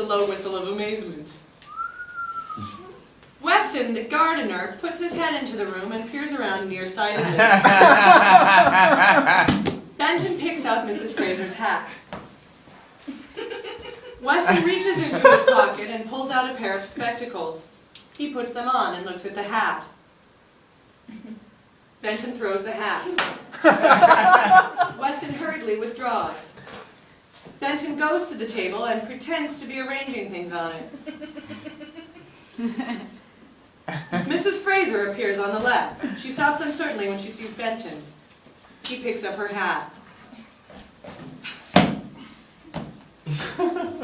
low whistle of amazement. Weston, the gardener, puts his head into the room and peers around nearsightedly. Benton picks up Mrs. Fraser's hat. Weston reaches into his pocket and pulls out a pair of spectacles. He puts them on and looks at the hat. Benton throws the hat. Weston hurriedly withdraws. Benton goes to the table and pretends to be arranging things on it. Mrs. Fraser appears on the left. She stops uncertainly when she sees Benton. He picks up her hat.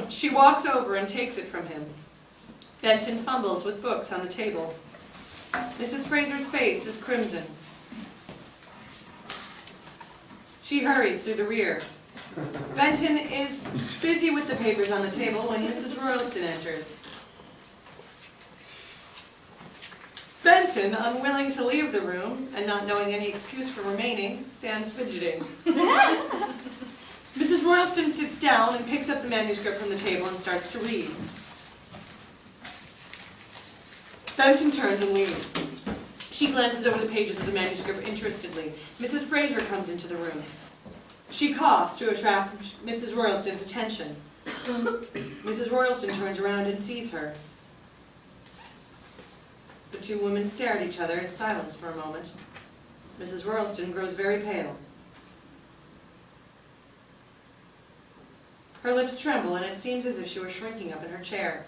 She walks over and takes it from him. Benton fumbles with books on the table. Mrs. Fraser's face is crimson. She hurries through the rear. Benton is busy with the papers on the table when Mrs. Royalston enters. Benton, unwilling to leave the room and not knowing any excuse for remaining, stands fidgeting. Mrs. Royalston sits down and picks up the manuscript from the table and starts to read. Benton turns and leaves. She glances over the pages of the manuscript interestedly. Mrs. Fraser comes into the room. She coughs to attract Mrs. Royalston's attention. Mrs. Royalston turns around and sees her. The two women stare at each other in silence for a moment. Mrs. Royalston grows very pale. Her lips tremble, and it seems as if she were shrinking up in her chair.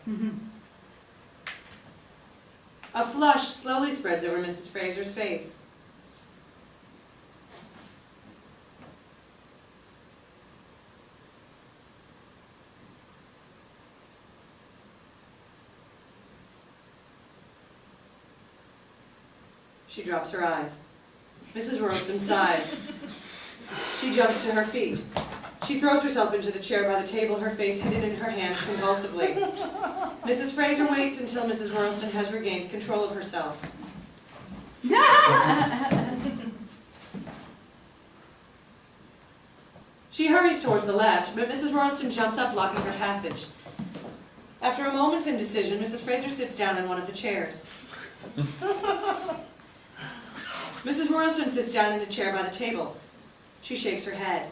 A flush slowly spreads over Mrs. Fraser's face. She drops her eyes. Mrs. Royalston sighs. She jumps to her feet. She throws herself into the chair by the table, her face hidden in her hands convulsively. Mrs. Fraser waits until Mrs. Royalston has regained control of herself. She hurries toward the left, but Mrs. Royalston jumps up, blocking her passage. After a moment's indecision, Mrs. Fraser sits down in one of the chairs. Mrs. Royalston sits down in a chair by the table. She shakes her head.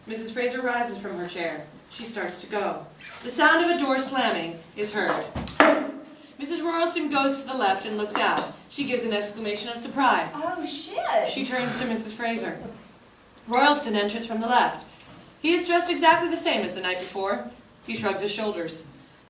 Mrs. Fraser rises from her chair. She starts to go. The sound of a door slamming is heard. Mrs. Royalston goes to the left and looks out. She gives an exclamation of surprise. Oh, shit! She turns to Mrs. Fraser. Royalston enters from the left. He is dressed exactly the same as the night before. He shrugs his shoulders.